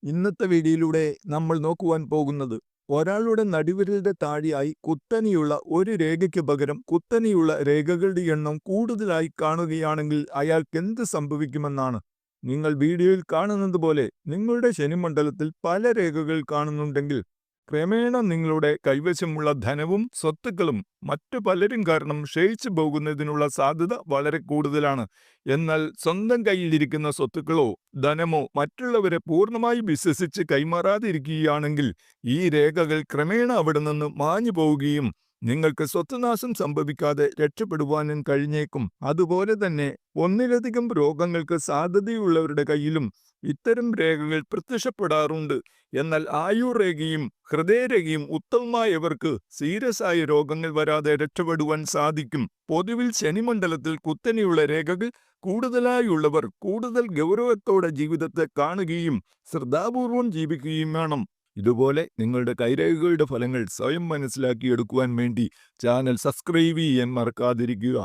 ഇന്നത്തെ വീഡിയോയിലൂടെ നമ്മൾ നോക്കുവാൻ പോകുന്നത് ഒരാളുടെ നടുവിരലിന്റെ താഴെയായി കുത്തനെയുള്ള ഒരു രേഖയ്ക്ക് പകരം കുത്തനെയുള്ള രേഖകളുടെ എണ്ണം കൂടുതലായി കാണുകയാണെങ്കിൽ അയാൾക്ക് എന്ത് സംഭവിക്കുമെന്നാണ്. നിങ്ങൾ വീഡിയോയിൽ കാണുന്നത് പോലെ നിങ്ങളുടെ ശനിമണ്ഡലത്തിൽ പല രേഖകൾ കാണുന്നുണ്ടെങ്കിൽ ക്രമേണ നിങ്ങളുടെ കൈവശമുള്ള ധനവും സ്വത്തുക്കളും മറ്റു പലരും കാരണം ക്ഷയിച്ചു പോകുന്നതിനുള്ള സാധ്യത വളരെ കൂടുതലാണ്. എന്നാൽ സ്വന്തം കയ്യിലിരിക്കുന്ന സ്വത്തുക്കളോ ധനമോ മറ്റുള്ളവരെ പൂർണ്ണമായി വിശ്വസിച്ച് കൈമാറാതിരിക്കുകയാണെങ്കിൽ ഈ രേഖകൾ ക്രമേണ അവിടെ നിന്ന് മാഞ്ഞു പോവുകയും നിങ്ങൾക്ക് സ്വത്തുനാശം സംഭവിക്കാതെ രക്ഷപ്പെടുവാനും കഴിഞ്ഞേക്കും. അതുപോലെ തന്നെ ഒന്നിലധികം രോഗങ്ങൾക്ക് സാധ്യതയുള്ളവരുടെ കയ്യിലും ഇത്തരം രേഖകൾ പ്രത്യക്ഷപ്പെടാറുണ്ട്. എന്നാൽ ആയുർരേഖയും ഹൃദയരേഖയും ഉത്തമമായവർക്ക് സീരിയസ് ആയ രോഗങ്ങൾ വരാതെ രക്ഷപ്പെടുവാൻ സാധിക്കും. പൊതുവിൽ ശനിമണ്ഡലത്തിൽ കുത്തനെയുള്ള രേഖകൾ കൂടുതലായുള്ളവർ കൂടുതൽ ഗൗരവത്തോടെ ജീവിതത്തെ കാണുകയും ശ്രദ്ധാപൂർവം ജീവിക്കുകയും വേണം. ഇതുപോലെ നിങ്ങളുടെ കൈരേഖകളുടെ ഫലങ്ങൾ സ്വയം മനസ്സിലാക്കിയെടുക്കുവാൻ വേണ്ടി ചാനൽ സബ്സ്ക്രൈബ് ചെയ്യാൻ മറക്കാതിരിക്കുക.